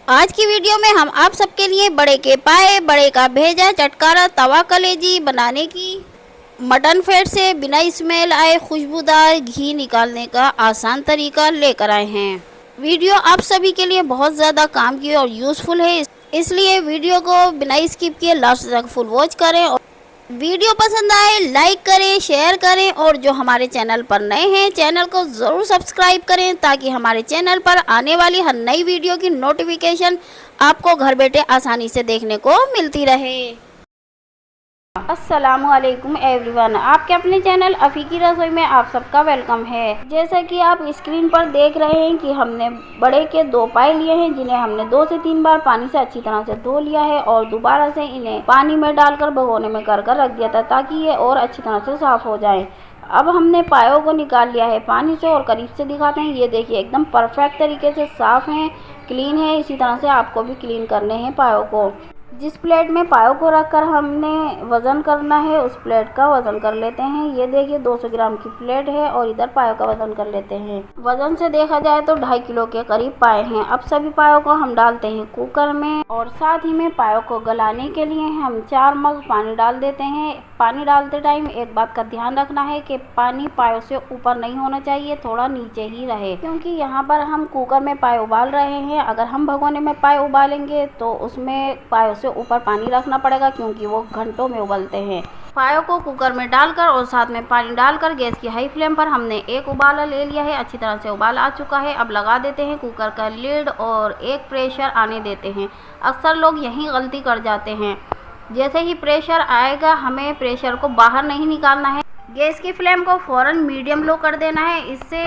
आज की वीडियो में हम आप सबके लिए बड़े के पाए, बड़े का भेजा, चटकारा, तवा कलेजी बनाने की मटन फैट से बिना स्मेल आए खुशबूदार घी निकालने का आसान तरीका लेकर आए हैं। वीडियो आप सभी के लिए बहुत ज़्यादा काम की और यूज़फुल है, इसलिए वीडियो को बिना स्किप किए लास्ट तक फुल वॉच करें। और वीडियो पसंद आए लाइक करें, शेयर करें और जो हमारे चैनल पर नए हैं चैनल को ज़रूर सब्सक्राइब करें ताकि हमारे चैनल पर आने वाली हर नई वीडियो की नोटिफिकेशन आपको घर बैठे आसानी से देखने को मिलती रहे। अस्सलामुअलैकुम एवरीवन, आपके अपने चैनल अफ़ी की रसोई में आप सबका वेलकम है। जैसा कि आप स्क्रीन पर देख रहे हैं कि हमने बड़े के 2 पाए लिए हैं, जिन्हें हमने 2 से 3 बार पानी से अच्छी तरह से धो लिया है और दोबारा से इन्हें पानी में डालकर भगोने में कर रख दिया था ताकि ये और अच्छी तरह से साफ़ हो जाए। अब हमने पायों को निकाल लिया है पानी से और करीब से दिखाते हैं। ये देखिए एकदम परफेक्ट तरीके से साफ़ हैं, क्लीन है। इसी तरह से आपको भी क्लीन करने हैं पायों को। जिस प्लेट में पायों को रखकर हमने वज़न करना है उस प्लेट का वज़न कर लेते हैं। ये देखिए 200 ग्राम की प्लेट है और इधर पायों का वज़न कर लेते हैं। वज़न से देखा जाए तो 2.5 किलो के करीब पाए हैं। अब सभी पायों को हम डालते हैं कुकर में और साथ ही में पायों को गलाने के लिए हम 4 मग पानी डाल देते हैं। पानी डालते टाइम एक बात का ध्यान रखना है कि पानी पायों से ऊपर नहीं होना चाहिए, थोड़ा नीचे ही रहे, क्योंकि यहाँ पर हम कुकर में पाए उबाल रहे हैं। अगर हम भगोने में पाए उबालेंगे तो उसमें पायों से ऊपर पानी रखना पड़ेगा क्योंकि वो घंटों में उबलते हैं। पायों को कुकर में डालकर और साथ में पानी डालकर गैस की हाई फ्लेम पर हमने एक उबाला ले लिया है। अच्छी तरह से उबाल आ चुका है। अब लगा देते हैं कुकर का लिड और एक प्रेशर आने देते हैं। अक्सर लोग यही गलती कर जाते हैं। जैसे ही प्रेशर आएगा हमें प्रेशर को बाहर नहीं निकालना है, गैस की फ्लेम को फ़ौरन मीडियम लो कर देना है। इससे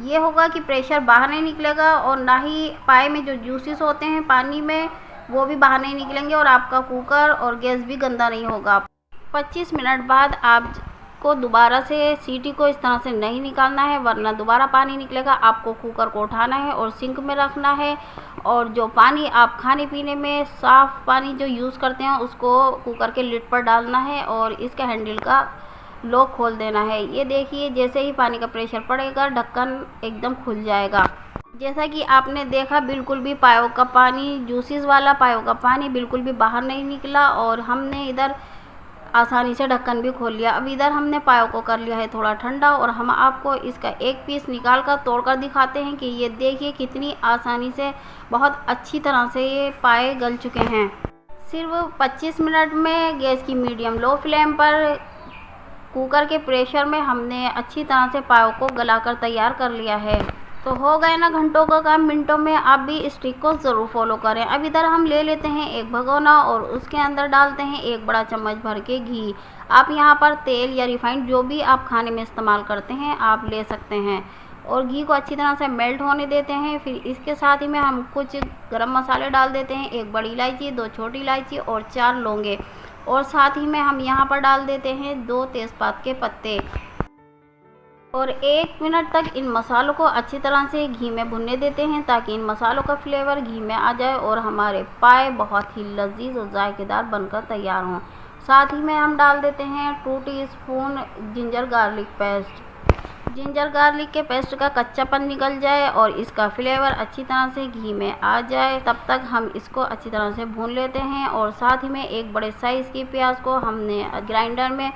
ये होगा कि प्रेशर बाहर नहीं निकलेगा और ना ही पाए में जो जूसेस होते हैं पानी में वो भी बाहर नहीं निकलेंगे और आपका कुकर और गैस भी गंदा नहीं होगा। 25 मिनट बाद आपको दोबारा से सीटी को इस तरह से नहीं निकालना है वरना दोबारा पानी निकलेगा। आपको कुकर को उठाना है और सिंक में रखना है और जो पानी आप खाने पीने में साफ़ पानी जो यूज़ करते हैं उसको कुकर के लिड पर डालना है और इसका हैंडल का लॉक खोल देना है। ये देखिए जैसे ही पानी का प्रेशर पड़ेगा ढक्कन एकदम खुल जाएगा। जैसा कि आपने देखा बिल्कुल भी पायों का पानी, जूसेस वाला पायों का पानी बिल्कुल भी बाहर नहीं निकला और हमने इधर आसानी से ढक्कन भी खोल लिया। अब इधर हमने पायों को कर लिया है थोड़ा ठंडा और हम आपको इसका एक पीस निकाल कर तोड़कर दिखाते हैं कि ये देखिए कितनी आसानी से बहुत अच्छी तरह से ये पाए गल चुके हैं। सिर्फ 25 मिनट में गैस की मीडियम लो फ्लेम पर कुकर के प्रेशर में हमने अच्छी तरह से पायों को गलाकर तैयार कर लिया है। तो हो गए ना घंटों का काम मिनटों में। आप भी इस ट्रिक को ज़रूर फॉलो करें। अब इधर हम ले लेते हैं एक भगोना और उसके अंदर डालते हैं 1 बड़ा चम्मच भर के घी। आप यहाँ पर तेल या रिफाइंड जो भी आप खाने में इस्तेमाल करते हैं आप ले सकते हैं और घी को अच्छी तरह से मेल्ट होने देते हैं। फिर इसके साथ ही में हम कुछ गरम मसाले डाल देते हैं, 1 बड़ी इलायची, 2 छोटी इलायची और 4 लौंगे और साथ ही में हम यहाँ पर डाल देते हैं 2 तेज़पात के पत्ते और 1 मिनट तक इन मसालों को अच्छी तरह से घी में भुनने देते हैं ताकि इन मसालों का फ्लेवर घी में आ जाए और हमारे पाए बहुत ही लजीज और जायकेदार बनकर तैयार हों। साथ ही में हम डाल देते हैं 2 teaspoon ginger garlic paste. Ginger garlic के पेस्ट का कच्चापन निकल जाए और इसका फ्लेवर अच्छी तरह से घी में आ जाए तब तक हम इसको अच्छी तरह से भून लेते हैं। और साथ ही में 1 बड़े साइज़ की प्याज को हमने ग्राइंडर में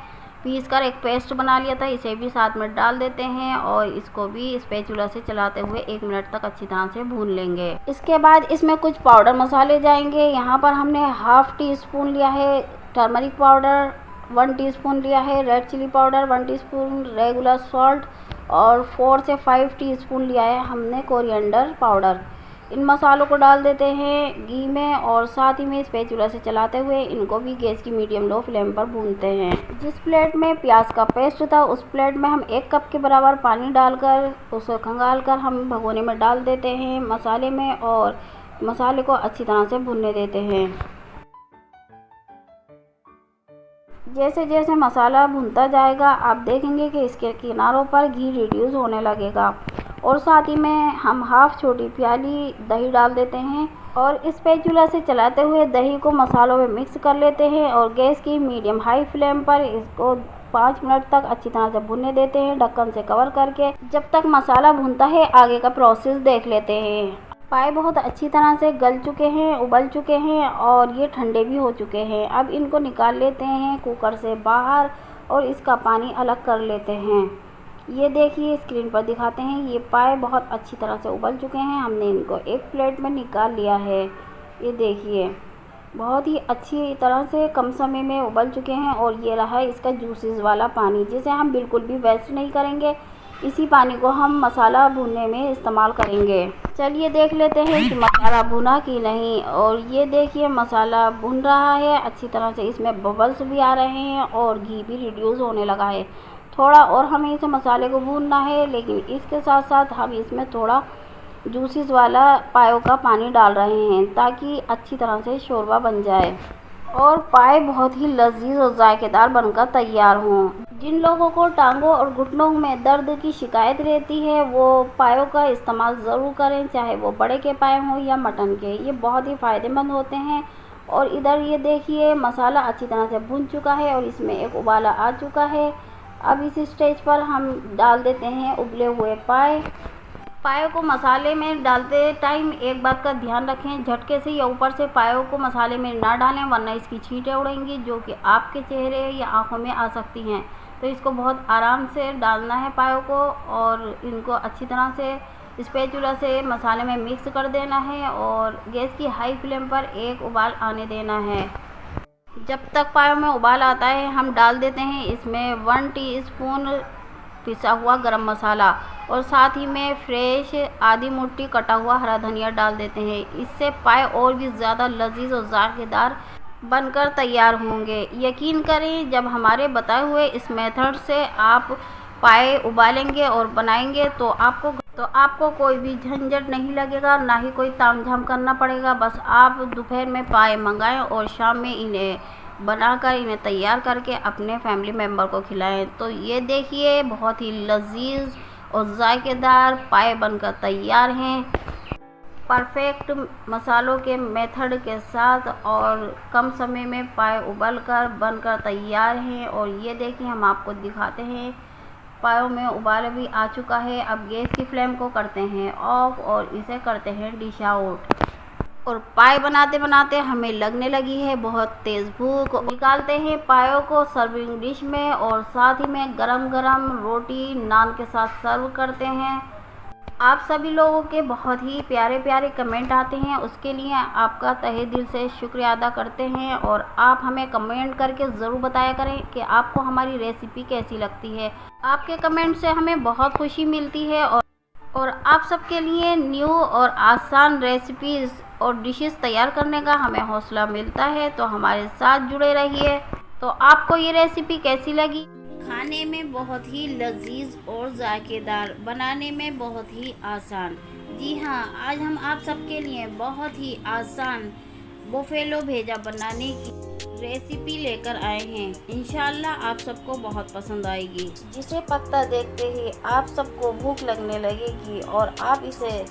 पीस कर एक पेस्ट बना लिया था, इसे भी साथ में डाल देते हैं और इसको भी स्पैचुला से चलाते हुए 1 मिनट तक अच्छी तरह से भून लेंगे। इसके बाद इसमें कुछ पाउडर मसाले जाएंगे। यहाँ पर हमने ½ टीस्पून लिया है टर्मरिक पाउडर, 1 टीस्पून लिया है red chilli powder, 1 teaspoon regular salt और 4 से 5 टीस्पून लिया है हमने कोरिएंडर पाउडर। इन मसालों को डाल देते हैं घी में और साथ ही में स्पैचुला से चलाते हुए इनको भी गैस की मीडियम लो फ्लेम पर भूनते हैं। जिस प्लेट में प्याज का पेस्ट था उस प्लेट में हम 1 कप के बराबर पानी डालकर उसे खंगाल कर हम भगोने में डाल देते हैं मसाले में और मसाले को अच्छी तरह से भुनने देते हैं। जैसे जैसे मसाला भुनता जाएगा आप देखेंगे कि इसके किनारों पर घी रिड्यूस होने लगेगा और साथ ही में हम ½ छोटी प्याली दही डाल देते हैं और स्पैचुला से चलाते हुए दही को मसालों में मिक्स कर लेते हैं और गैस की मीडियम हाई फ्लेम पर इसको 5 मिनट तक अच्छी तरह से भुनने देते हैं ढक्कन से कवर करके। जब तक मसाला भुनता है आगे का प्रोसेस देख लेते हैं। पाए बहुत अच्छी तरह से गल चुके हैं, उबल चुके हैं और ये ठंडे भी हो चुके हैं। अब इनको निकाल लेते हैं कुकर से बाहर और इसका पानी अलग कर लेते हैं। ये देखिए स्क्रीन पर दिखाते हैं, ये पाए बहुत अच्छी तरह से उबल चुके हैं। हमने इनको एक प्लेट में निकाल लिया है। ये देखिए बहुत ही अच्छी तरह से कम समय में उबल चुके हैं और ये रहा इसका जूसेस वाला पानी, जिसे हम बिल्कुल भी वेस्ट नहीं करेंगे। इसी पानी को हम मसाला भूनने में इस्तेमाल करेंगे। चलिए देख लेते हैं कि मसाला भुना कि नहीं। और ये देखिए मसाला भुन रहा है अच्छी तरह से, इसमें बबल्स भी आ रहे हैं और घी भी रिड्यूस होने लगा है। थोड़ा और हमें इस मसाले को भूनना है, लेकिन इसके साथ साथ हम इसमें थोड़ा जूसेस वाला पायों का पानी डाल रहे हैं ताकि अच्छी तरह से शोरबा बन जाए और पाए बहुत ही लजीज और जायकेदार बनकर तैयार हों। जिन लोगों को टांगों और घुटनों में दर्द की शिकायत रहती है वो पायों का इस्तेमाल ज़रूर करें, चाहे वो बड़े के पाए हों या मटन के। ये बहुत ही फ़ायदेमंद होते हैं। और इधर ये देखिए मसाला अच्छी तरह से भुन चुका है और इसमें एक उबाला आ चुका है। अब इस स्टेज पर हम डाल देते हैं उबले हुए पाए। पायों को मसाले में डालते टाइम एक बात का ध्यान रखें, झटके से या ऊपर से पायों को मसाले में ना डालें, वरना इसकी छींटें उड़ेंगी जो कि आपके चेहरे या आंखों में आ सकती हैं। तो इसको बहुत आराम से डालना है पायों को और इनको अच्छी तरह से स्पैचुला से मसाले में मिक्स कर देना है और गैस की हाई फ्लेम पर एक उबाल आने देना है। जब तक पायों में उबाल आता है हम डाल देते हैं इसमें 1 टीस्पून पिसा हुआ गरम मसाला और साथ ही में फ्रेश आधी मुट्ठी कटा हुआ हरा धनिया डाल देते हैं। इससे पाए और भी ज़्यादा लजीज और जायकेदार बनकर तैयार होंगे। यकीन करें जब हमारे बताए हुए इस मेथड से आप पाए उबालेंगे और बनाएंगे तो आपको कोई भी झंझट नहीं लगेगा, ना ही कोई तामझाम करना पड़ेगा। बस आप दोपहर में पाए मंगाएं और शाम में इन्हें बनाकर इन्हें तैयार करके अपने फैमिली मेम्बर को खिलाएं। तो ये देखिए बहुत ही लजीज और जायकेदार पाए बनकर तैयार हैं, परफेक्ट मसालों के मेथड के साथ और कम समय में पाए उबलकर बनकर तैयार हैं। और ये देखिए हम आपको दिखाते हैं पायों में उबाल भी आ चुका है। अब गैस की फ्लेम को करते हैं ऑफ और इसे करते हैं डिश आउट। और पाए बनाते बनाते हमें लगने लगी है बहुत तेज़ भूख। निकालते हैं पायों को सर्विंग डिश में और साथ ही में गरम गरम रोटी नान के साथ सर्व करते हैं। आप सभी लोगों के बहुत ही प्यारे प्यारे कमेंट आते हैं, उसके लिए आपका तहे दिल से शुक्रिया अदा करते हैं। और आप हमें कमेंट करके ज़रूर बताया करें कि आपको हमारी रेसिपी कैसी लगती है। आपके कमेंट से हमें बहुत खुशी मिलती है और आप सबके लिए न्यू और आसान रेसिपीज़ और डिशेस तैयार करने का हमें हौसला मिलता है। तो हमारे साथ जुड़े रहिए। तो आपको ये रेसिपी कैसी लगी? खाने में बहुत ही लजीज और जायकेदार, बनाने में बहुत ही आसान। जी हाँ, आज हम आप सबके लिए बहुत ही आसान बुफेलो भेजा बनाने की रेसिपी लेकर आए हैं। इंशाल्लाह आप सबको बहुत पसंद आएगी, जिसे पकता देखते ही आप सबको भूख लगने लगेगी और आप इसे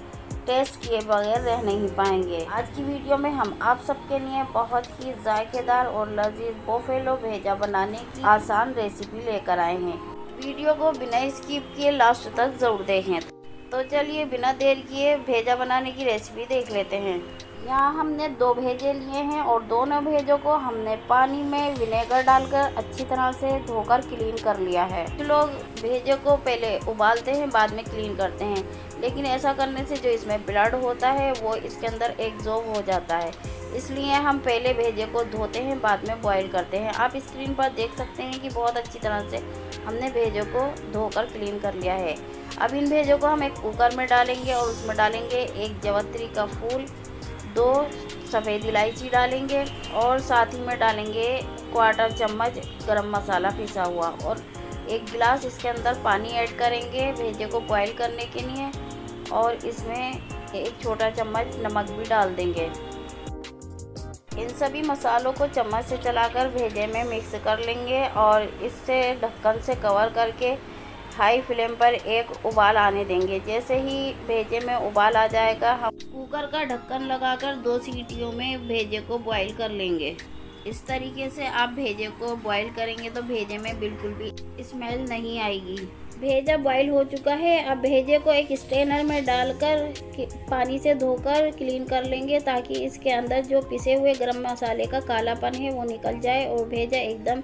टेस्ट किए बगैर रह नहीं पाएंगे। आज की वीडियो में हम आप सबके लिए बहुत ही जायकेदार और लजीज बुफेलो भेजा बनाने की आसान रेसिपी लेकर आए हैं। वीडियो को बिना स्किप किए लास्ट तक जरूर देखें। तो चलिए बिना देर किए भेजा बनाने की रेसिपी देख लेते हैं। यहाँ हमने 2 भेजे लिए हैं और दोनों भेजों को हमने पानी में विनेगर डालकर अच्छी तरह से धोकर क्लीन कर लिया है। कुछ लोग भेजे को पहले उबालते हैं बाद में क्लीन करते हैं, लेकिन ऐसा करने से जो इसमें ब्लड होता है वो इसके अंदर एब्जॉर्ब हो जाता है। इसलिए हम पहले भेजे को धोते हैं बाद में बॉईल करते हैं। आप स्क्रीन पर देख सकते हैं कि बहुत अच्छी तरह से हमने भेजों को धोकर क्लीन कर लिया है। अब इन भेजों को हम एक कुकर में डालेंगे और उसमें डालेंगे 1 जावित्री का फूल, 2 सफ़ेद इलायची डालेंगे और साथ ही में डालेंगे 1/4 चम्मच गरम मसाला पिसा हुआ और 1 गिलास इसके अंदर पानी ऐड करेंगे भेजे को बॉईल करने के लिए। और इसमें 1 छोटा चम्मच नमक भी डाल देंगे। इन सभी मसालों को चम्मच से चलाकर भेजे में मिक्स कर लेंगे और इससे ढक्कन से कवर करके हाई फ्लेम पर एक उबाल आने देंगे। जैसे ही भेजे में उबाल आ जाएगा हम कुकर का ढक्कन लगाकर 2 सीटियों में भेजे को बॉईल कर लेंगे। इस तरीके से आप भेजे को बॉईल करेंगे तो भेजे में बिल्कुल भी स्मेल नहीं आएगी। भेजा बॉईल हो चुका है। अब भेजे को एक स्ट्रेनर में डालकर पानी से धोकर क्लीन कर लेंगे ताकि इसके अंदर जो पिसे हुए गरम मसाले का कालापन है वो निकल जाए और भेजा एकदम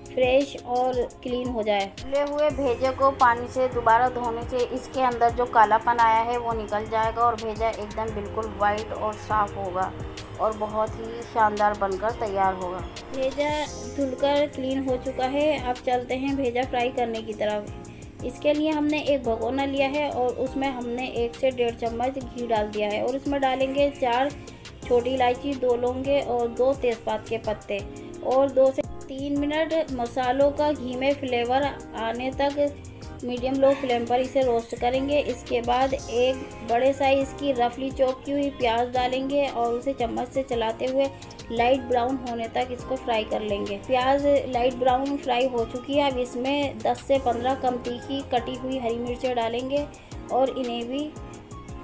फ्रेश और क्लीन हो जाए। धुले हुए भेजे को पानी से दोबारा धोने से इसके अंदर जो कालापन आया है वो निकल जाएगा और भेजा एकदम बिल्कुल वाइट और साफ़ होगा और बहुत ही शानदार बनकर तैयार होगा। भेजा धुलकर क्लीन हो चुका है। अब चलते हैं भेजा फ्राई करने की तरफ। इसके लिए हमने एक भगोना लिया है और उसमें हमने 1 से 1.5 चम्मच घी डाल दिया है और इसमें डालेंगे 4 छोटी इलायची, 2 लौंगे और 2 तेज़पात के पत्ते और 2 से 3 मिनट मसालों का घी में फ्लेवर आने तक मीडियम लो फ्लेम पर इसे रोस्ट करेंगे। इसके बाद एक बड़े साइज़ की रफली चॉप की हुई प्याज डालेंगे और उसे चम्मच से चलाते हुए लाइट ब्राउन होने तक इसको फ्राई कर लेंगे। प्याज लाइट ब्राउन फ्राई हो चुकी है। अब इसमें 10 से 15 कम तीखी कटी हुई हरी मिर्चें डालेंगे और इन्हें भी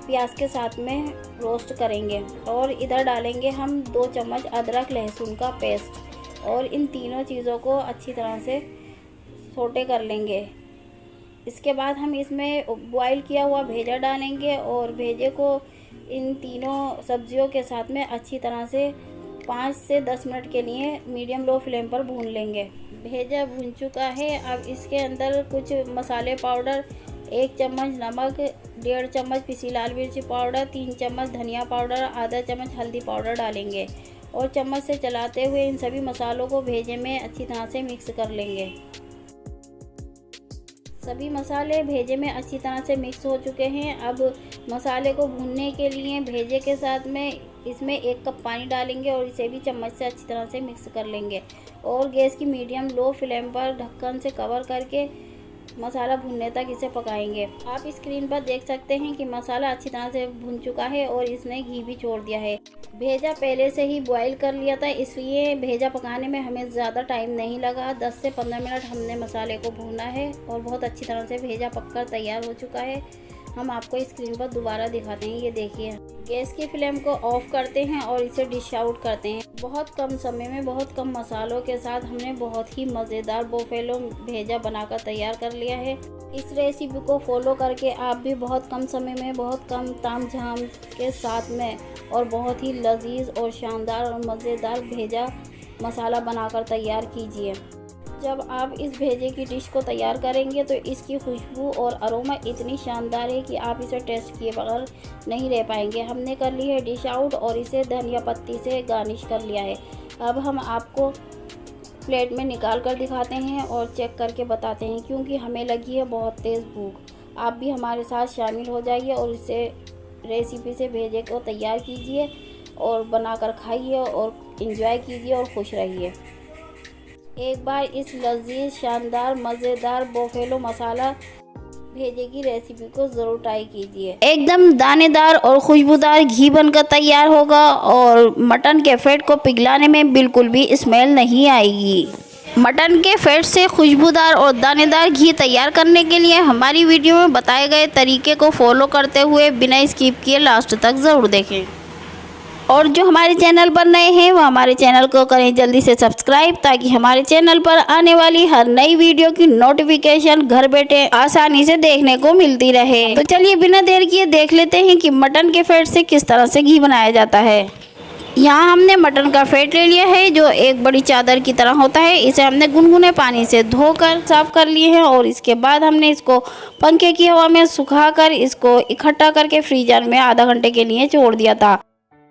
प्याज के साथ में रोस्ट करेंगे। और इधर डालेंगे हम 2 चम्मच अदरक लहसुन का पेस्ट और इन तीनों चीज़ों को अच्छी तरह से सोटे कर लेंगे। इसके बाद हम इसमें बॉईल किया हुआ भेजा डालेंगे और भेजे को इन तीनों सब्जियों के साथ में अच्छी तरह से 5 से 10 मिनट के लिए मीडियम लो फ्लेम पर भून लेंगे। भेजा भून चुका है। अब इसके अंदर कुछ मसाले पाउडर, 1 चम्मच नमक, 1.5 चम्मच पिसी लाल मिर्ची पाउडर, 3 चम्मच धनिया पाउडर, आधा चम्मच हल्दी पाउडर डालेंगे और चम्मच से चलाते हुए इन सभी मसालों को भेजे में अच्छी तरह से मिक्स कर लेंगे। सभी मसाले भेजे में अच्छी तरह से मिक्स हो चुके हैं। अब मसाले को भूनने के लिए भेजे के साथ में इसमें 1 कप पानी डालेंगे और इसे भी चम्मच से अच्छी तरह से मिक्स कर लेंगे और गैस की मीडियम लो फ्लेम पर ढक्कन से कवर करके मसाला भुनने तक इसे पकाएंगे। आप स्क्रीन पर देख सकते हैं कि मसाला अच्छी तरह से भुन चुका है और इसने घी भी छोड़ दिया है। भेजा पहले से ही बॉईल कर लिया था, इसलिए भेजा पकाने में हमें ज़्यादा टाइम नहीं लगा। 10 से 15 मिनट हमने मसाले को भूना है और बहुत अच्छी तरह से भेजा पककर तैयार हो चुका है। हम आपको स्क्रीन पर दोबारा दिखाते हैं। ये देखिए, गैस की फ्लेम को ऑफ करते हैं और इसे डिश आउट करते हैं। बहुत कम समय में बहुत कम मसालों के साथ हमने बहुत ही मज़ेदार बोफेलो भेजा बनाकर तैयार कर लिया है। इस रेसिपी को फॉलो करके आप भी बहुत कम समय में बहुत कम तामझाम के साथ में और बहुत ही लजीज और शानदार और मज़ेदार भेजा मसाला बनाकर तैयार कीजिए। जब आप इस भेजे की डिश को तैयार करेंगे तो इसकी खुशबू और अरोमा इतनी शानदार है कि आप इसे टेस्ट किए बगैर नहीं रह पाएंगे। हमने कर ली है डिश आउट और इसे धनिया पत्ती से गार्निश कर लिया है। अब हम आपको प्लेट में निकाल कर दिखाते हैं और चेक करके बताते हैं, क्योंकि हमें लगी है बहुत तेज़ भूख। आप भी हमारे साथ शामिल हो जाइए और इसे रेसिपी से भेजे को तैयार कीजिए और बनाकर खाइए और एंजॉय कीजिए और खुश रहिए। एक बार इस लजीज शानदार मज़ेदार बोफेलो मसाला भेजे की रेसिपी को ज़रूर ट्राई कीजिए। एकदम दानेदार और खुशबूदार घी बनकर तैयार होगा और मटन के फैट को पिघलाने में बिल्कुल भी स्मेल नहीं आएगी। मटन के फैट से खुशबूदार और दानेदार घी तैयार करने के लिए हमारी वीडियो में बताए गए तरीके को फॉलो करते हुए बिना स्किप किए लास्ट तक ज़रूर देखें। और जो हमारे चैनल पर नए हैं वो हमारे चैनल को करें जल्दी से सब्सक्राइब, ताकि हमारे चैनल पर आने वाली हर नई वीडियो की नोटिफिकेशन घर बैठे आसानी से देखने को मिलती रहे। तो चलिए बिना देर किए देख लेते हैं कि मटन के फैट से किस तरह से घी बनाया जाता है। यहाँ हमने मटन का फैट ले लिया है जो एक बड़ी चादर की तरह होता है। इसे हमने गुनगुने पानी से धोकर साफ कर लिए हैं और इसके बाद हमने इसको पंखे की हवा में सुखाकर इसको इकट्ठा करके फ्रीजर में आधा घंटे के लिए छोड़ दिया था।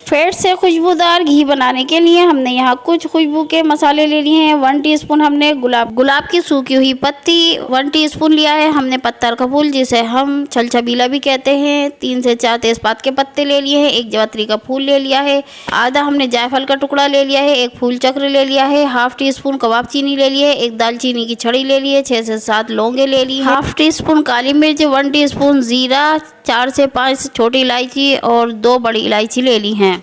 फैट से खुशबूदार घी बनाने के लिए हमने यहाँ कुछ खुशबू के मसाले ले लिए हैं। 1 टीस्पून हमने गुलाब की सूखी हुई पत्ती, 1 टीस्पून लिया है हमने पत्थर का फूल जिसे हम छलछबीला भी कहते हैं, 3 से 4 तेजपात के पत्ते ले लिए हैं, 1 जावित्री का फूल ले लिया है, आधा हमने जायफल का टुकड़ा ले लिया है, 1 फूल चक्र ले लिया है, ½ टीस्पून कबाब चीनी ले लिए, 1 दालचीनी की छड़ी ले लिए, 6 से 7 लौंगे ले ली, ½ टीस्पून काली मिर्च, 1 टीस्पून जीरा, 4 से 5 छोटी इलायची और 2 बड़ी इलायची ले ली हैं।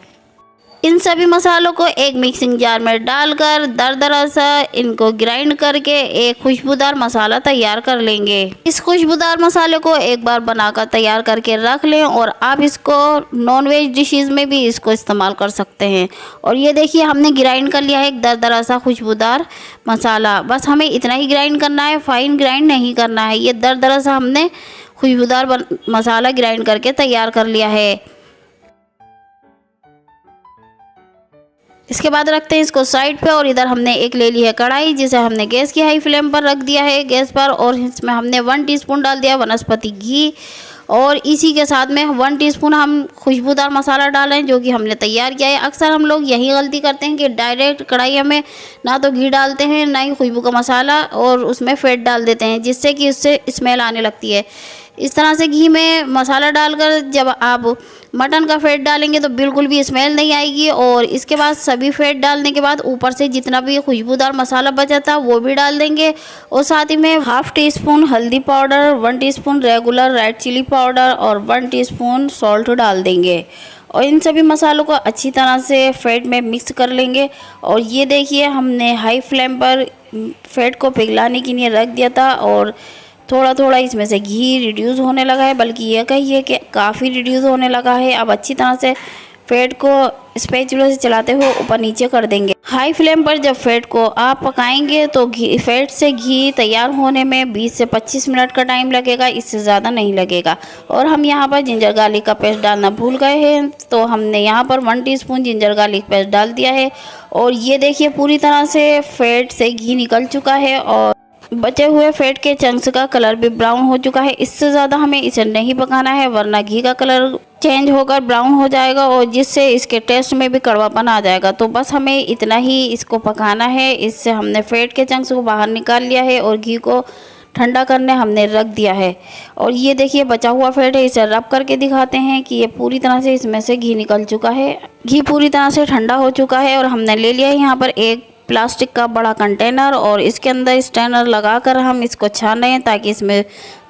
इन सभी मसालों को एक मिक्सिंग जार में डालकर दरदरा सा इनको ग्राइंड करके एक खुशबूदार मसाला तैयार कर लेंगे। इस खुशबूदार मसाले को एक बार बनाकर तैयार करके रख लें और आप इसको नॉनवेज डिशेस में भी इसको इस्तेमाल कर सकते हैं। और ये देखिए हमने ग्राइंड कर लिया है एक दरदरा सा खुशबूदार मसाला। बस हमें इतना ही ग्राइंड करना है, फाइन ग्राइंड नहीं करना है। ये दरदरा सा हमने खुशबूदार मसाला ग्राइंड करके तैयार कर लिया है। इसके बाद रखते हैं इसको साइड पे और इधर हमने एक ले ली है कढ़ाई, जिसे हमने गैस की हाई फ्लेम पर रख दिया है गैस पर, और इसमें हमने 1 टीस्पून डाल दिया वनस्पति घी, और इसी के साथ में 1 टीस्पून हम खुशबूदार मसाला डाल रहे हैं जो कि हमने तैयार किया है। अक्सर हम लोग यही गलती करते हैं कि डायरेक्ट कढ़ाई में ना तो घी डालते हैं ना ही खुशबू का मसाला, और उसमें फैट डाल देते हैं जिससे कि उससे स्मेल आने लगती है। इस तरह से घी में मसाला डालकर जब आप मटन का फैट डालेंगे तो बिल्कुल भी स्मेल नहीं आएगी। और इसके बाद सभी फैट डालने के बाद ऊपर से जितना भी खुशबूदार मसाला बचा था वो भी डाल देंगे, और साथ ही में 1/2 टीस्पून हल्दी powder, 1 teaspoon regular red chilli powder और 1 टीस्पून सॉल्ट डाल देंगे। और इन सभी मसालों को अच्छी तरह से फैट में मिक्स कर लेंगे। और ये देखिए हमने हाई फ्लेम पर फैट को पिघलाने के लिए रख दिया था, और थोड़ा थोड़ा इसमें से घी रिड्यूस होने लगा है, बल्कि ये कहिए कि काफ़ी रिड्यूस होने लगा है। अब अच्छी तरह से फैट को स्पैचुला से चलाते हुए ऊपर नीचे कर देंगे। हाई फ्लेम पर जब फैट को आप पकाएंगे तो फैट से घी तैयार होने में 20 से 25 मिनट का टाइम लगेगा, इससे ज़्यादा नहीं लगेगा। और हम यहाँ पर जिंजर गार्लिक का पेस्ट डालना भूल गए हैं, तो हमने यहाँ पर 1 टीस्पून जिंजर गार्लिक पेस्ट डाल दिया है। और ये देखिए पूरी तरह से फैट से घी निकल चुका है और बचे हुए फैट के चंक्स का कलर भी ब्राउन हो चुका है। इससे ज़्यादा हमें इसे नहीं पकाना है, वरना घी का कलर चेंज होकर ब्राउन हो जाएगा और जिससे इसके टेस्ट में भी कड़वापन आ जाएगा। तो बस हमें इतना ही इसको पकाना है। इससे हमने फैट के चंक्स को बाहर निकाल लिया है और घी को ठंडा करने हमने रख दिया है। और ये देखिए बचा हुआ फैट है, इसे रब करके दिखाते हैं कि ये पूरी तरह से इसमें से घी निकल चुका है। घी पूरी तरह से ठंडा हो चुका है और हमने ले लिया है यहाँ पर एक प्लास्टिक का बड़ा कंटेनर, और इसके अंदर स्ट्रेनर लगाकर हम इसको छान रहे हैं ताकि इसमें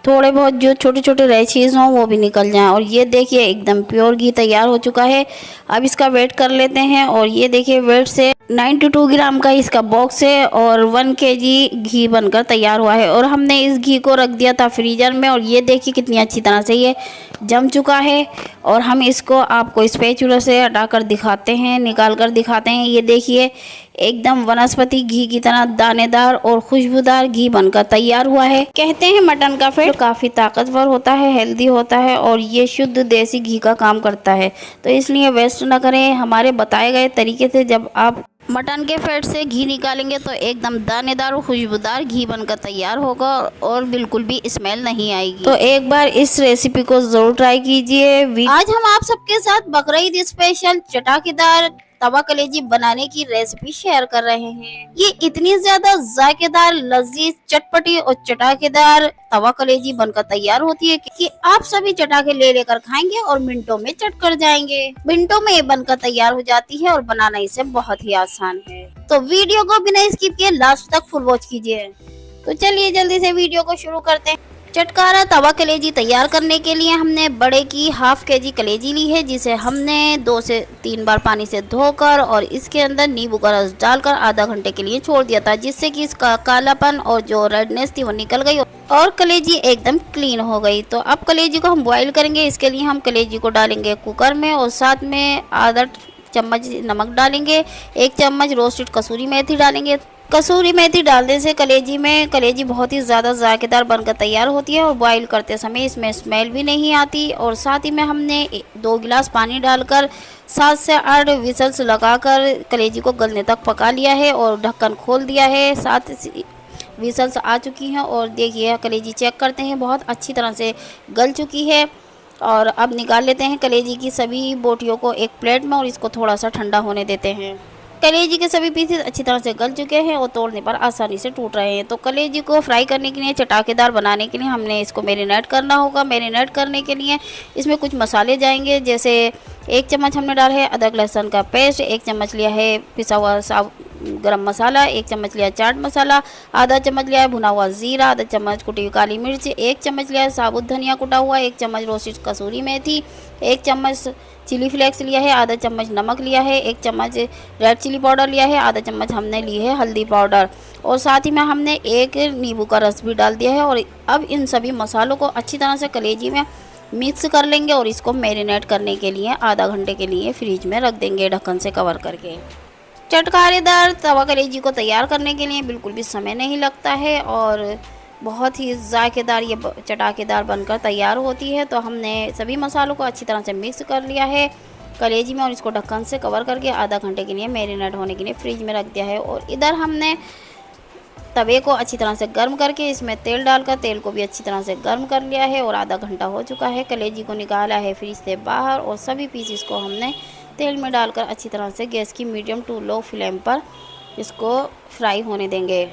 थोड़े बहुत जो छोटे छोटे रैचेज हों वो भी निकल जाएं। और ये देखिए एकदम प्योर घी तैयार हो चुका है। अब इसका वेट कर लेते हैं, और ये देखिए वेट से 92 ग्राम का इसका बॉक्स है और 1 केजी घी बनकर तैयार हुआ है। और हमने इस घी को रख दिया था फ्रीजर में, और ये देखिए कितनी अच्छी तरह से ये जम चुका है। और हम इसको आपको स्पैचुला से हटाकर दिखाते हैं, निकाल कर दिखाते हैं। ये देखिए एकदम वनस्पति घी की तरह दानेदार और खुशबूदार घी बनकर तैयार हुआ है। कहते हैं मटन का फैट काफ़ी ताकतवर होता है, हेल्दी होता है, और ये शुद्ध देसी घी का काम करता है। तो इसलिए वेस्ट न करें। हमारे बताए गए तरीके से जब आप मटन के फैट से घी निकालेंगे तो एकदम दानेदार और खुशबूदार घी बनकर तैयार होगा और बिल्कुल भी स्मेल नहीं आएगी। तो एक बार इस रेसिपी को जरूर ट्राई कीजिए। आज हम आप सबके साथ बकरीद स्पेशल चटाकेदार तवा कलेजी बनाने की रेसिपी शेयर कर रहे हैं। ये इतनी ज्यादा जायकेदार, लजीज, चटपटी और चटाकेदार तवा कलेजी बनकर तैयार होती है कि आप सभी चटाके ले लेकर खाएंगे और मिनटों में चट कर जाएंगे। मिनटों में ये बनकर तैयार हो जाती है और बनाना इसे बहुत ही आसान है। तो वीडियो को बिना स्किप किए लास्ट तक फुल वॉच कीजिए। तो चलिए जल्दी से वीडियो को शुरू करते हैं। चटकारा तवा कलेजी तैयार करने के लिए हमने बड़े की 1/2 केजी कलेजी ली है, जिसे हमने 2 से 3 बार पानी से धोकर और इसके अंदर नींबू का रस डालकर आधा घंटे के लिए छोड़ दिया था, जिससे कि इसका कालापन और जो रेडनेस थी वो निकल गई और कलेजी एकदम क्लीन हो गई। तो अब कलेजी को हम बॉईल करेंगे। इसके लिए हम कलेजी को डालेंगे कुकर में और साथ में आधा चम्मच नमक डालेंगे, 1 चम्मच रोस्टेड कसूरी मेथी डालेंगे। कसूरी मेथी डालने से कलेजी बहुत ही ज़्यादा जायकेदार बनकर तैयार होती है और बॉईल करते समय इसमें स्मेल भी नहीं आती। और साथ ही में हमने 2 गिलास पानी डालकर 7 से 8 विसल्स लगाकर कलेजी को गलने तक पका लिया है और ढक्कन खोल दिया है। 7 विसल्स आ चुकी हैं और देखिए कलेजी चेक करते हैं, बहुत अच्छी तरह से गल चुकी है। और अब निकाल लेते हैं कलेजी की सभी बोटियों को एक प्लेट में और इसको थोड़ा सा ठंडा होने देते हैं। कलेजी के सभी पीसेस अच्छी तरह से गल चुके हैं और तोड़ने पर आसानी से टूट रहे हैं। तो कलेजी को फ्राई करने के लिए, चटाकेदार बनाने के लिए हमने इसको मैरिनेट करना होगा। मैरिनेट करने के लिए इसमें कुछ मसाले जाएंगे, जैसे 1 चम्मच हमने डाला है अदरक लहसुन का पेस्ट, 1 चम्मच लिया है पिसा हुआ गरम मसाला, 1 चम्मच लिया चाट मसाला, आधा चम्मच लिया है भुना हुआ ज़ीरा, आधा चम्मच कुटी हुई काली मिर्च, 1 चम्मच लिया है साबुत धनिया कुटा हुआ, 1 चम्मच रोस्टेड कसूरी मेथी, 1 चम्मच चिली फ्लेक्स लिया है, आधा चम्मच नमक लिया है, 1 चम्मच रेड चिली पाउडर लिया है, आधा चम्मच हमने ली है हल्दी पाउडर और साथ ही में हमने 1 नींबू का रस भी डाल दिया है। और अब इन सभी मसालों को अच्छी तरह से कलेजी में मिक्स कर लेंगे और इसको मैरिनेट करने के लिए आधा घंटे के लिए फ्रिज में रख देंगे ढक्कन से कवर करके। चटकारेदार तवा कलेजी को तैयार करने के लिए बिल्कुल भी समय नहीं लगता है और बहुत ही जायकेदार ये चटाकेदार बनकर तैयार होती है। तो हमने सभी मसालों को अच्छी तरह से मिक्स कर लिया है कलेजी में और इसको ढक्कन से कवर करके आधा घंटे के लिए मैरिनेट होने के लिए फ्रिज में रख दिया है। और इधर हमने तवे को अच्छी तरह से गर्म करके इसमें तेल डालकर तेल को भी अच्छी तरह से गर्म कर लिया है और आधा घंटा हो चुका है। कलेजी को निकाला है फ्रिज से बाहर और सभी पीसेस को हमने तेल में डालकर अच्छी तरह से गैस की मीडियम टू लो फ्लेम पर इसको फ्राई होने देंगे।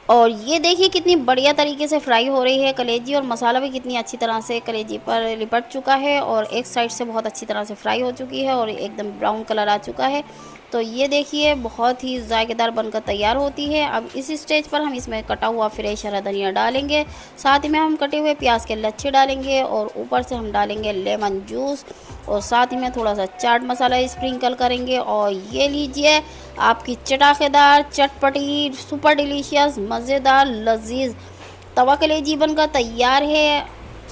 और ये देखिए कितनी बढ़िया तरीके से फ्राई हो रही है कलेजी और मसाला भी कितनी अच्छी तरह से कलेजी पर लिपट चुका है और एक साइड से बहुत अच्छी तरह से फ्राई हो चुकी है और एकदम ब्राउन कलर आ चुका है। तो ये देखिए बहुत ही जायकेदार बनकर तैयार होती है। अब इस स्टेज पर हम इसमें कटा हुआ फ्रेश हरा धनिया डालेंगे, साथ ही में हम कटे हुए प्याज के लच्छे डालेंगे और ऊपर से हम डालेंगे लेमन जूस और साथ ही में थोड़ा सा चाट मसाला स्प्रिंकल करेंगे। और ये लीजिए आपकी चटाकेदार चटपटी सुपर डिलीशियस मज़ेदार लजीज तवा कलेजी बनकर तैयार है।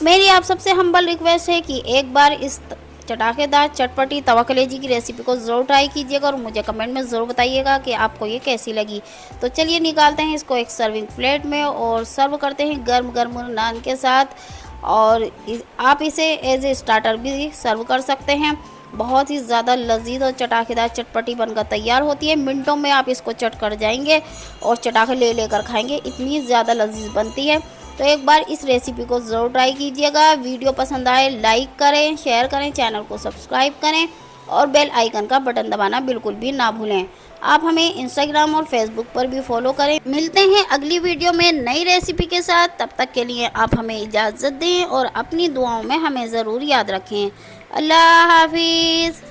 मेरी आप सबसे हम्बल रिक्वेस्ट है कि एक बार इस चटाकेदार चटपटी तवा कलेजी की रेसिपी को ज़रूर ट्राई कीजिएगा और मुझे कमेंट में ज़रूर बताइएगा कि आपको ये कैसी लगी। तो चलिए निकालते हैं इसको एक सर्विंग प्लेट में और सर्व करते हैं गर्म गर्म नान के साथ। और आप इसे एज ए स्टार्टर भी सर्व कर सकते हैं। बहुत ही ज़्यादा लजीज और चटाकेदार चटपटी बनकर तैयार होती है। मिनटों में आप इसको चट कर जाएंगे और चटाके लेकर खाएंगे, इतनी ज़्यादा लजीज बनती है। तो एक बार इस रेसिपी को ज़रूर ट्राई कीजिएगा। वीडियो पसंद आए लाइक करें, शेयर करें, चैनल को सब्सक्राइब करें और बेल आइकन का बटन दबाना बिल्कुल भी ना भूलें। आप हमें इंस्टाग्राम और फेसबुक पर भी फॉलो करें। मिलते हैं अगली वीडियो में नई रेसिपी के साथ। तब तक के लिए आप हमें इजाज़त दें और अपनी दुआओं में हमें ज़रूर याद रखें। अल्लाह हाफिज़।